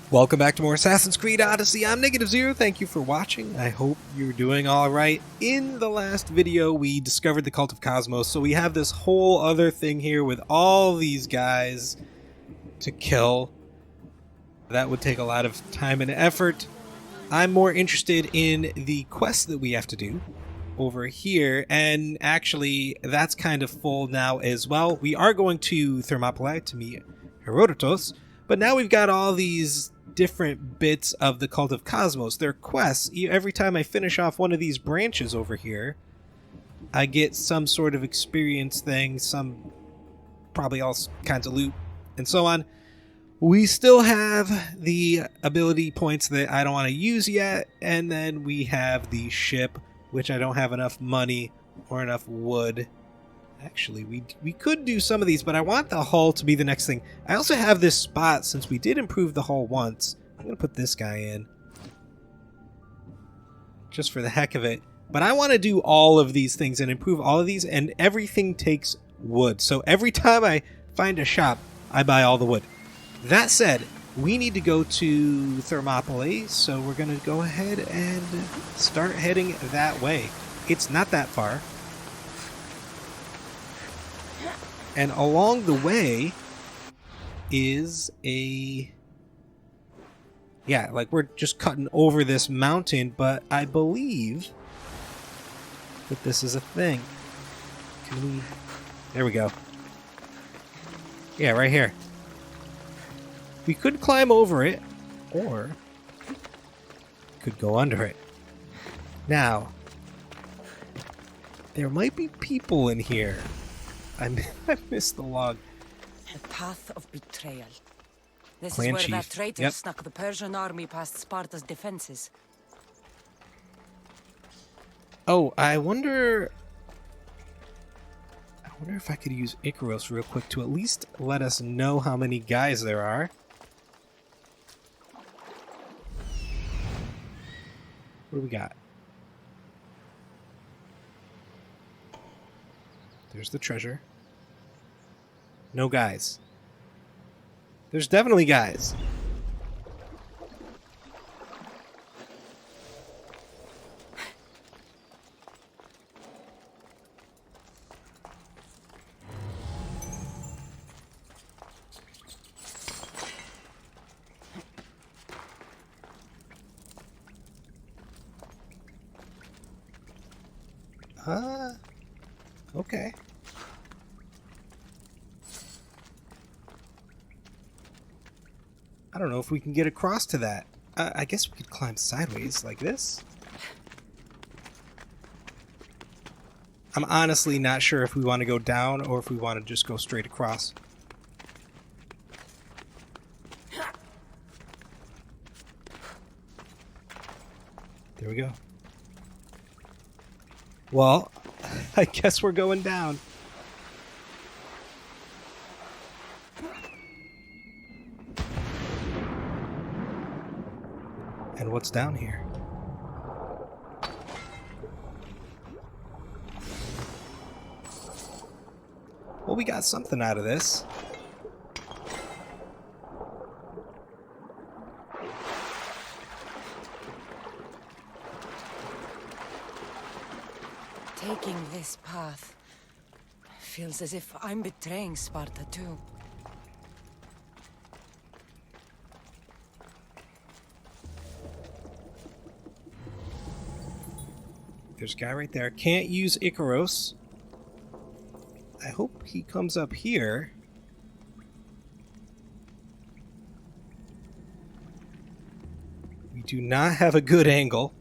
Welcome back to more Assassin's Creed Odyssey. I'm Negative Zero. Thank you for watching. I hope you're doing all right. In the last video, we discovered the Cult of Cosmos, so we have this whole other thing here with all these guys to kill. That would take a lot of time and effort. I'm more interested in the quest that we have to do over here, and actually, that's kind of full now as well. We are going to Thermopylae to meet Herodotus, but now we've got all these different bits of the Cult of Cosmos. They're quests. Every time I finish off one of these branches over here, I get some sort of experience thing, some probably all kinds of loot, and so on. We still have the ability points that I don't want to use yet, and then we have the ship, which I don't have enough money or enough wood. Actually, we could do some of these, but I want the hull to be the next thing. I also have this spot, since we did improve the hull once. I'm going to put this guy in, just for the heck of it. But I want to do all of these things and improve all of these, and everything takes wood. So every time I find a shop, I buy all the wood. That said, we need to go to Thermopylae, so we're going to go ahead and start heading that way. It's not that far. And along the way is a... yeah, like we're just cutting over this mountain, but I believe that this is a thing. Can we... there we go. Yeah, right here. We could climb over it, or could go under it. Now, there might be people in here. I missed the log. The path of betrayal. This Clan is where chief. that traitor Yep. snuck the Persian army past Sparta's defenses. Oh, I wonder if I could use Ikaros real quick to at least let us know how many guys there are. What do we got? There's the treasure. No guys. There's definitely guys. Okay. I don't know if we can get across to that. I guess we could climb sideways like this. I'm honestly not sure if we want to go down or if we want to just go straight across. There we go. Well, I guess we're going down. And what's down here? Well, we got something out of this. Taking this path feels as if I'm betraying Sparta too. There's a guy right there. Can't use Ikaros. I hope he comes up here. We do not have a good angle.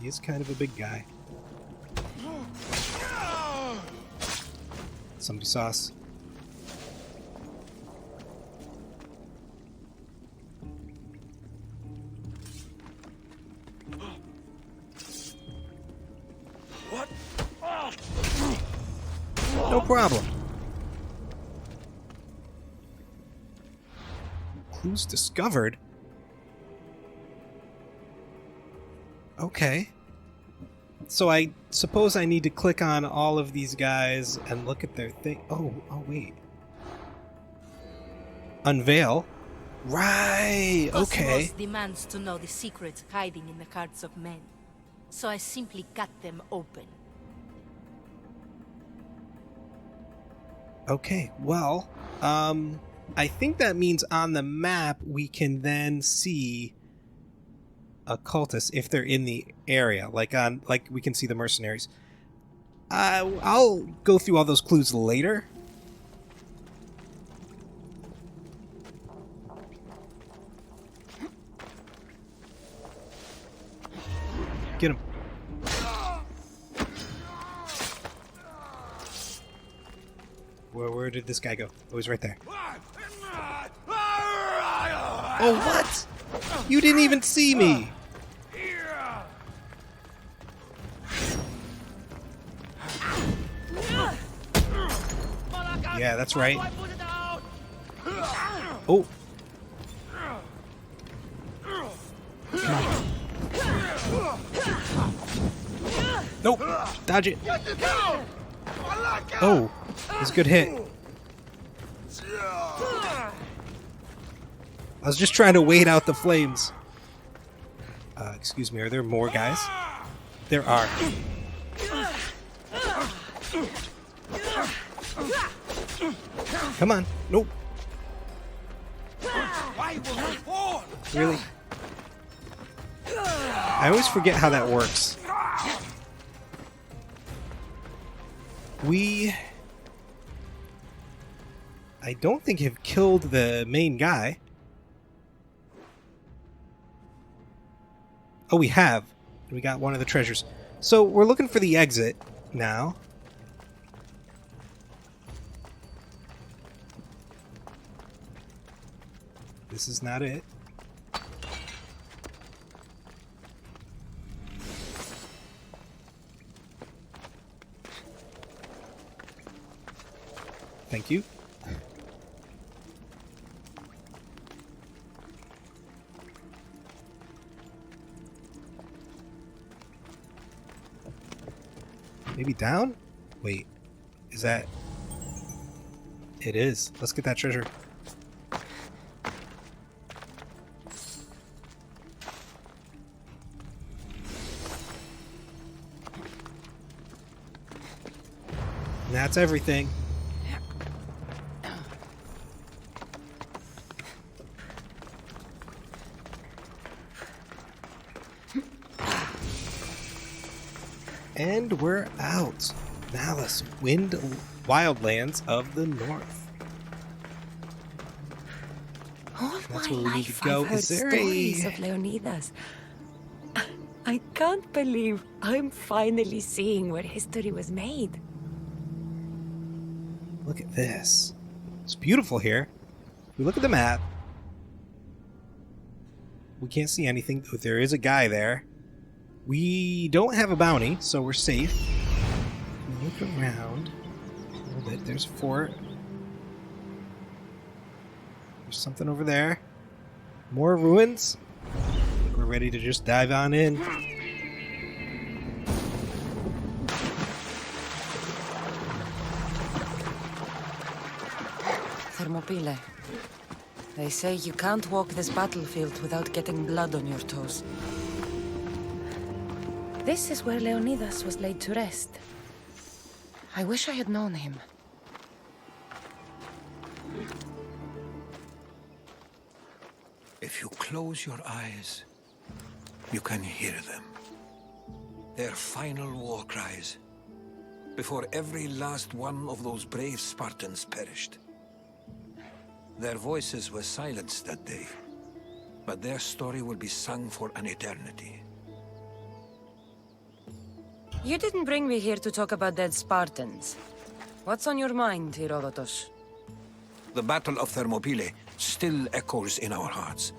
He is kind of a big guy. Somebody saw us. No problem. Clues discovered? Okay. So I suppose I need to click on all of these guys and look at their thing. Oh, wait. Unveil? Right, okay. Cosmos demands to know the secrets hiding in the hearts of men. So I simply cut them open. Okay, well, I think that means on the map we can then see a cultist if they're in the area, like we can see the mercenaries. I'll go through all those clues later. Get him. Where did this guy go? Oh, he's right there. Oh, what? You didn't even see me. Yeah, that's right. Oh. Come on. Nope. Dodge it. Oh, that's a good hit. I was just trying to wait out the flames. Excuse me, are there more guys? There are. Come on. Nope. Really? I always forget how that works. I don't think have killed the main guy. Oh, we have. We got one of the treasures. So we're looking for the exit now. This is not it. Thank you. Maybe down? Wait. Is that... It is. Let's get that treasure. And that's everything. And we're out. Now let's wind wildlands of the north. All That's my where we need life to go. I've heard Is there stories a... of Leonidas. I can't believe I'm finally seeing where history was made. Look at this. It's beautiful here. We look at the map. We can't see anything. There is a guy there. We don't have a bounty, so we're safe. Look around a little bit. There's a fort. There's something over there. More ruins. I think we're ready to just dive on in. Thermopylae. They say you can't walk this battlefield without getting blood on your toes. This is where Leonidas was laid to rest. I wish I had known him. If you close your eyes, you can hear them. Their final war cries, before every last one of those brave Spartans perished. Their voices were silenced that day, but their story will be sung for an eternity. You didn't bring me here to talk about dead Spartans. What's on your mind, Herodotus? The Battle of Thermopylae still echoes in our hearts,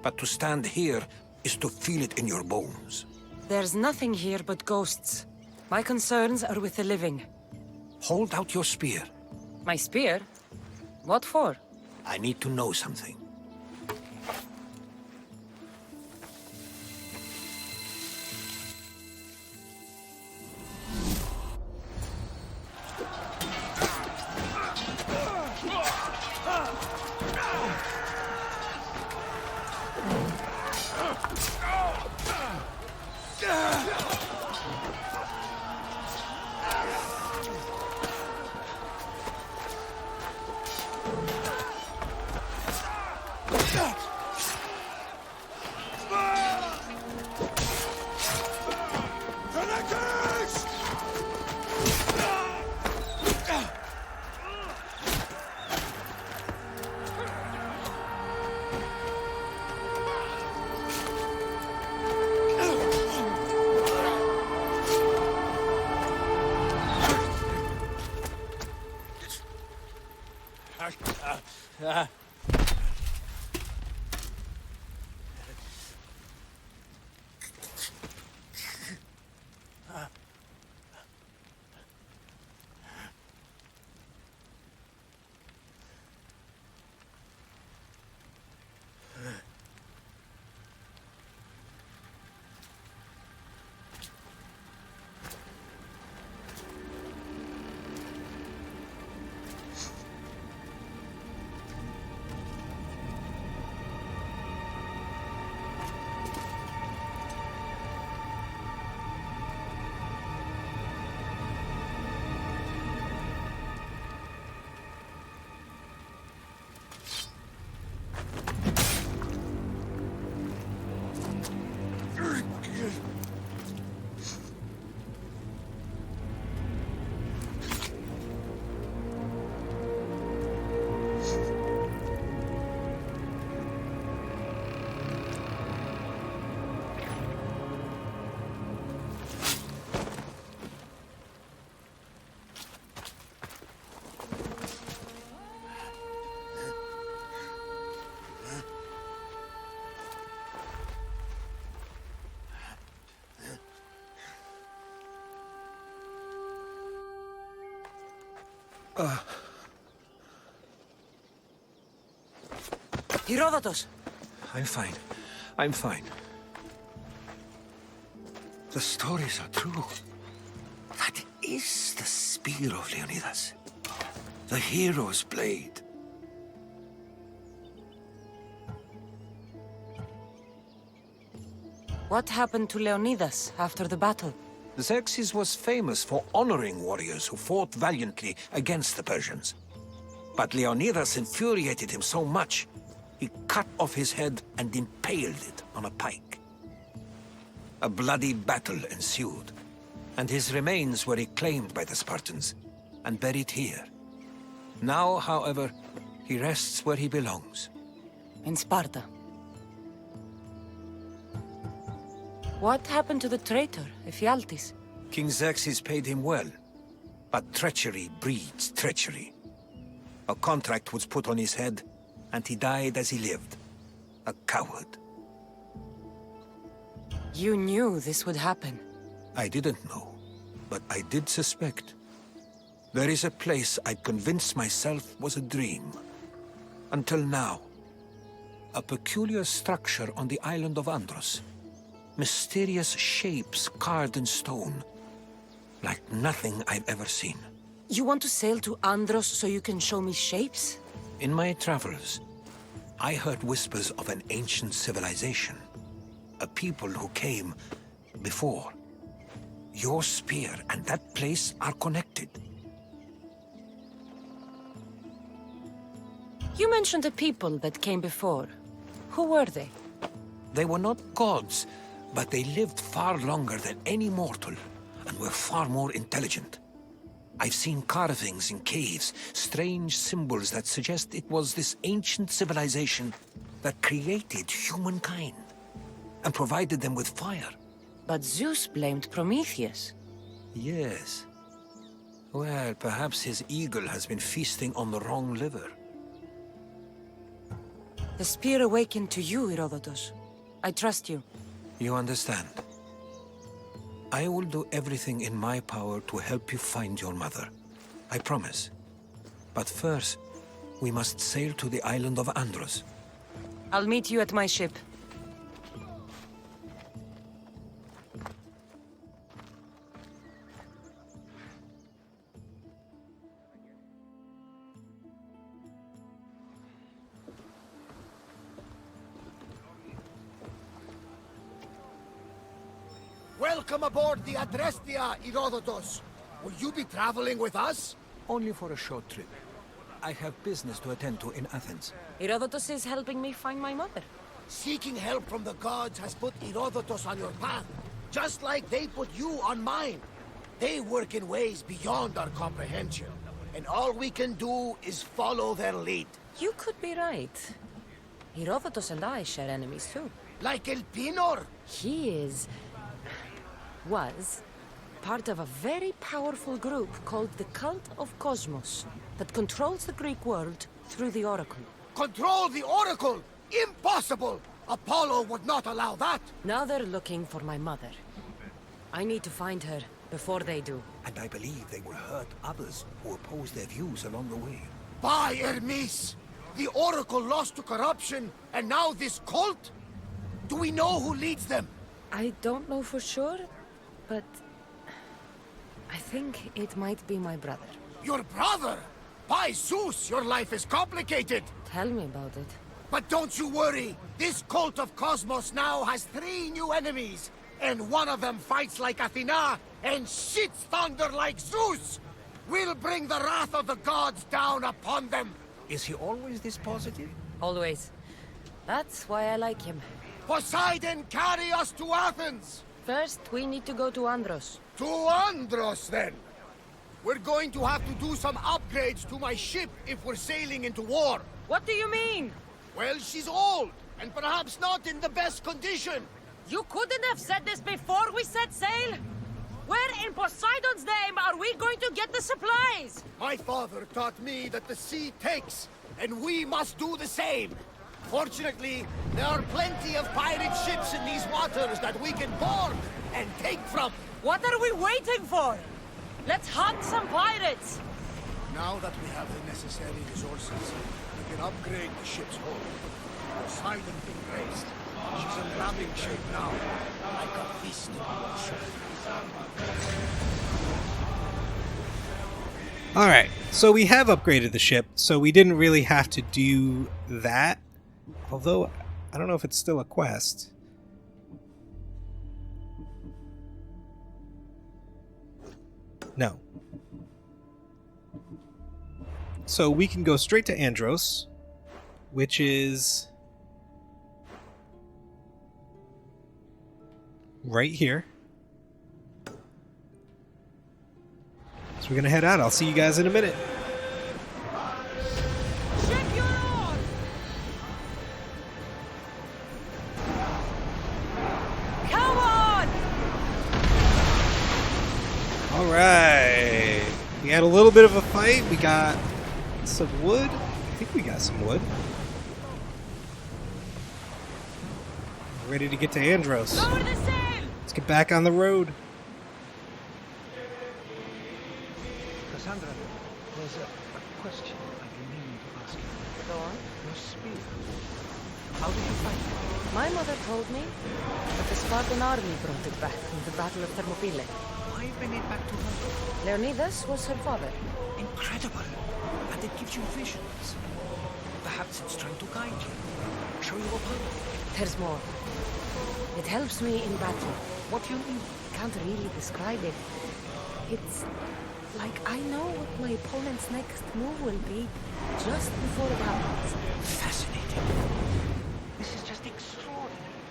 but to stand here is to feel it in your bones. There's nothing here but ghosts. My concerns are with the living. Hold out your spear. My spear? What for? I need to know something. Herodotus! I'm fine. I'm fine. The stories are true. That is the spear of Leonidas. The hero's blade. What happened to Leonidas after the battle? Xerxes was famous for honoring warriors who fought valiantly against the Persians. But Leonidas infuriated him so much, he cut off his head and impaled it on a pike. A bloody battle ensued, and his remains were reclaimed by the Spartans and buried here. Now, however, he rests where he belongs. In Sparta. What happened to the traitor, Ephialtes? King Xerxes paid him well, but treachery breeds treachery. A contract was put on his head, and he died as he lived. A coward. You knew this would happen. I didn't know, but I did suspect. There is a place I'd convinced myself was a dream. Until now. A peculiar structure on the island of Andros. Mysterious shapes carved in stone. Like nothing I've ever seen. You want to sail to Andros so you can show me shapes? In my travels, I heard whispers of an ancient civilization. A people who came before. Your spear and that place are connected. You mentioned a people that came before. Who were they? They were not gods, but they lived far longer than any mortal, and were far more intelligent. I've seen carvings in caves, strange symbols that suggest it was this ancient civilization that created humankind, and provided them with fire. But Zeus blamed Prometheus. Yes. Well, perhaps his eagle has been feasting on the wrong liver. The spear awakened to you, Herodotus. I trust you. You understand. I will do everything in my power to help you find your mother. I promise. But first, we must sail to the island of Andros. I'll meet you at my ship. Welcome aboard the Adrestia, Herodotus. Will you be traveling with us? Only for a short trip. I have business to attend to in Athens. Herodotus is helping me find my mother. Seeking help from the gods has put Herodotus on your path, just like they put you on mine. They work in ways beyond our comprehension, and all we can do is follow their lead. You could be right. Herodotus and I share enemies too. Like El Pinor. He was part of a very powerful group called the Cult of Cosmos that controls the Greek world through the Oracle. Control the Oracle! Impossible! Apollo would not allow that! Now they're looking for my mother. I need to find her before they do. And I believe they will hurt others who oppose their views along the way. By Hermes! The Oracle lost to corruption, and now this cult? Do we know who leads them? I don't know for sure, but I think it might be my brother. Your brother? By Zeus, your life is complicated! Tell me about it. But don't you worry! This cult of Cosmos now has 3 new enemies, and one of them fights like Athena and shits thunder like Zeus! We'll bring the wrath of the gods down upon them! Is he always this positive? Always. That's why I like him. Poseidon, carry us to Athens! First, we need to go to Andros. To Andros, then! We're going to have to do some upgrades to my ship if we're sailing into war. What do you mean? Well, she's old, and perhaps not in the best condition. You couldn't have said this before we set sail? Where in Poseidon's name are we going to get the supplies? My father taught me that the sea takes, and we must do the same. Fortunately, there are plenty of pirate ships in these waters that we can board and take from. What are we waiting for? Let's hunt some pirates! Now that we have the necessary resources, we can upgrade the ship's hull. Poseidon be praised. She's in ramming shape now, like a feast on shore. Alright, so we have upgraded the ship, so we didn't really have to do that. Although, I don't know if it's still a quest. No. So we can go straight to Andros, which is right here. So we're gonna head out. I'll see you guys in a minute. Ship your oars! Come on! Alright. We had a little bit of a fight. We got some wood. I think we got some wood. We're ready to get to Andros. Lower the sail! Let's get back on the road. Kassandra, there's a question I've been meaning to ask you. Go on. Your spear. How did you find it? My mother told me that the Spartan army brought it back from the Battle of Thermopylae. Why bring it back to her? Leonidas was her father. Incredible! And it gives you visions. Perhaps it's trying to guide you. Show you a path. There's more. It helps me in battle. What do you mean? Can't really describe it. It's like I know what my opponent's next move will be just before it happens. Fascinating. This is just extraordinary.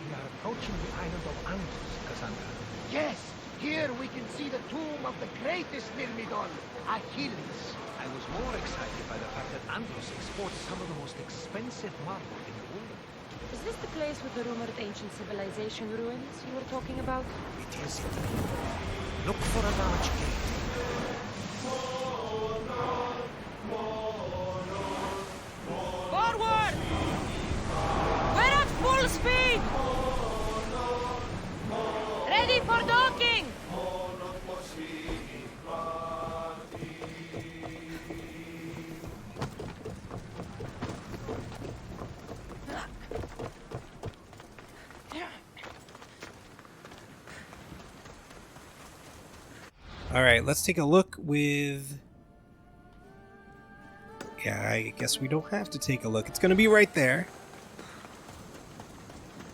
We are approaching the island of Andros, Kassandra. Yes, here we can see the tomb of the greatest Myrmidon, Achilles. I was more excited by the fact that Andros exports some of the most expensive marble in the world. Is this the place with the rumored ancient civilization ruins you were talking about? It is indeed. Look for a large gate. Forward! We're at full speed! Ready for docking! Alright, let's take a look with... Yeah, I guess we don't have to take a look. It's going to be right there.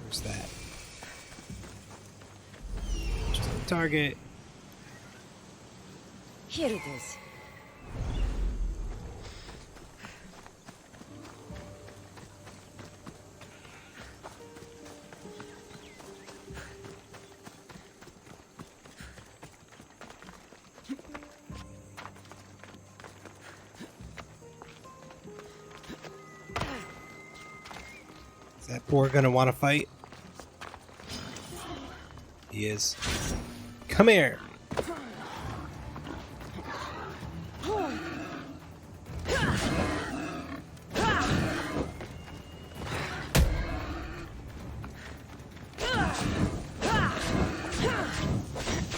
Where's that? target. Here it is. Is that boar gonna want to fight? He is. Come here.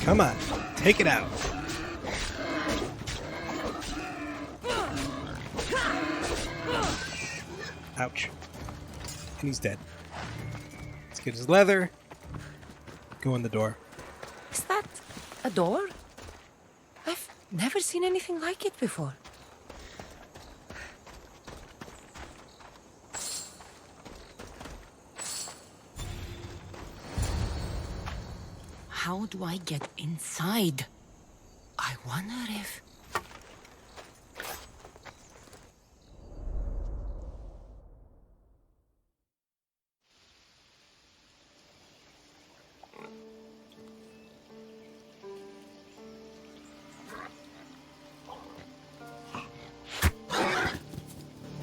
Come on, take it out. Ouch. And he's dead. Let's get his leather. Go in the door. Is that a door? I've never seen anything like it before. How do I get inside? I wonder if...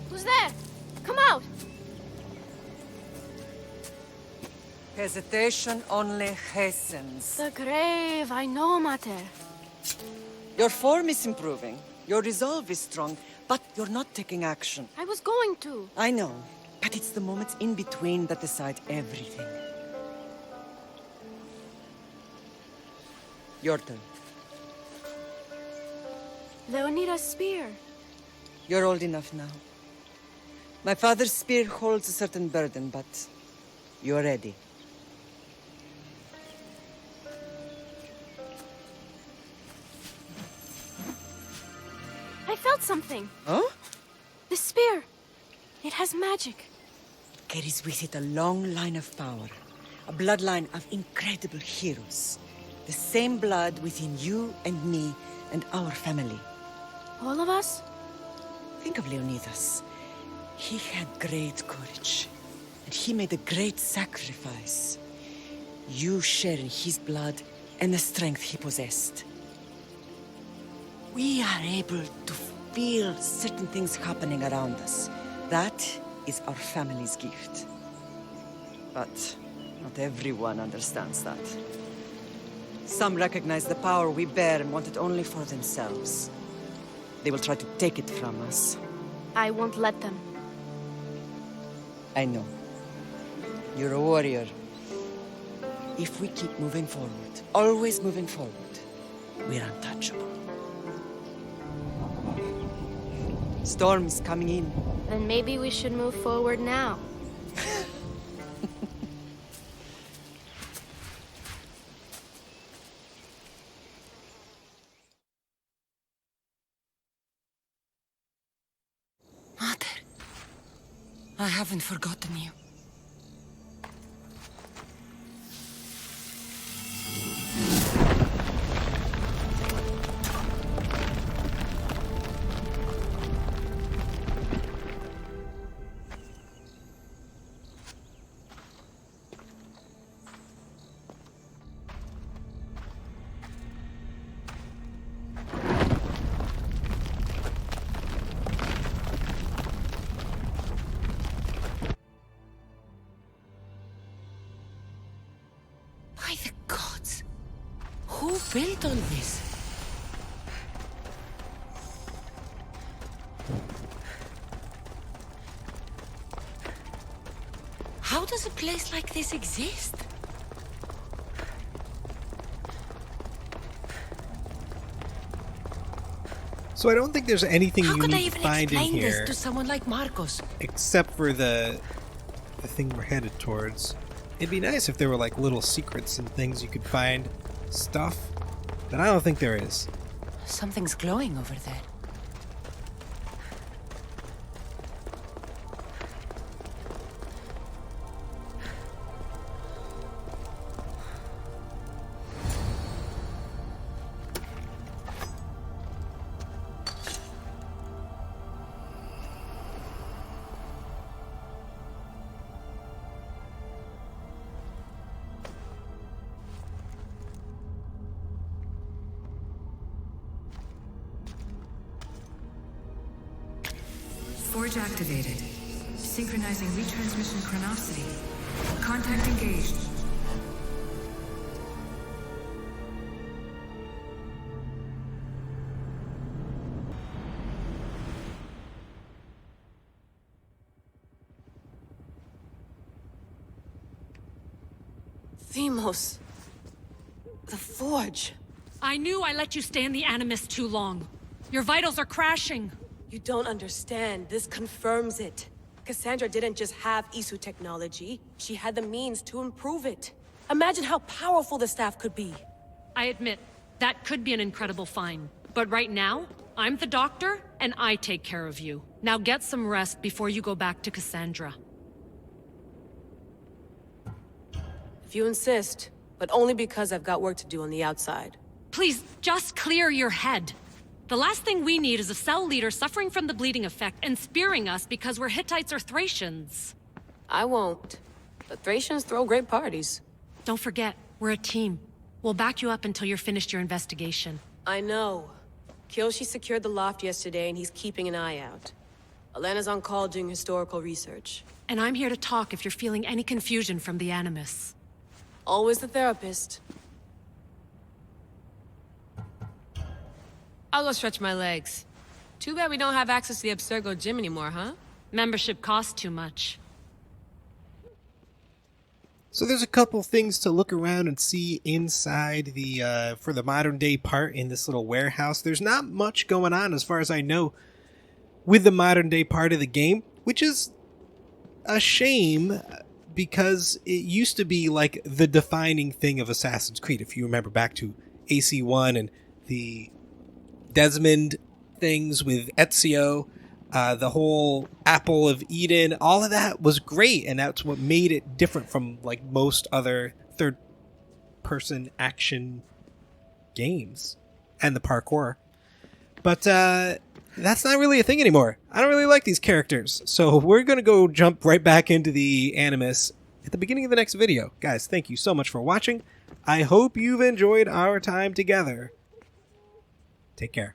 Who's there? Come out! Hesitation only hastens. The grave, I know, Mater. Your form is improving. Your resolve is strong, but you're not taking action. I was going to. I know, but it's the moments in between that decide everything. Your turn. Leonida's spear. You're old enough now. My father's spear holds a certain burden, but you're ready. I felt something. Huh? The spear. It has magic. Carries with it a long line of power. A bloodline of incredible heroes. The same blood within you and me and our family. All of us? Think of Leonidas. He had great courage. And he made a great sacrifice. You share in his blood and the strength he possessed. We are able to feel certain things happening around us. That is our family's gift. But not everyone understands that. Some recognize the power we bear and want it only for themselves. They will try to take it from us. I won't let them. I know. You're a warrior. If we keep moving forward, always moving forward, we're untouchable. Storm is coming in. Then maybe we should move forward now. Mother, I haven't forgotten you. By the gods! Who built all this? How does a place like this exist? So I don't think there's anything How you could I need to even find in explain this here to someone like Marcos? except for the thing we're headed towards. It'd be nice if there were like little secrets and things you could find, stuff, but I don't think there is. Something's glowing over there. Forge activated. Synchronizing retransmission chronicity. Contact engaged. Themos. The Forge. I knew I let you stay in the Animus too long. Your vitals are crashing. You don't understand. This confirms it. Kassandra didn't just have Isu technology. She had the means to improve it. Imagine how powerful the staff could be. I admit, that could be an incredible find. But right now, I'm the doctor, and I take care of you. Now get some rest before you go back to Kassandra. If you insist, but only because I've got work to do on the outside. Please, just clear your head. The last thing we need is a cell leader suffering from the bleeding effect and spearing us because we're Hittites or Thracians. I won't. But Thracians throw great parties. Don't forget, we're a team. We'll back you up until you're finished your investigation. I know. Kyoshi secured the loft yesterday and he's keeping an eye out. Elena's on call doing historical research. And I'm here to talk if you're feeling any confusion from the Animus. Always the therapist. I'll go stretch my legs. Too bad we don't have access to the Abstergo gym anymore, huh? Membership costs too much. So there's a couple things to look around and see inside the for the modern day part in this little warehouse. There's not much going on as far as I know with the modern day part of the game, which is a shame because it used to be like the defining thing of Assassin's Creed. If you remember back to AC1 and the Desmond things with Ezio, the whole Apple of Eden, all of that was great, and that's what made it different from like most other third-person action games and the parkour. But that's not really a thing anymore. I don't really like these characters, so we're going to go jump right back into the Animus at the beginning of the next video. Guys, thank you so much for watching. I hope you've enjoyed our time together. Take care.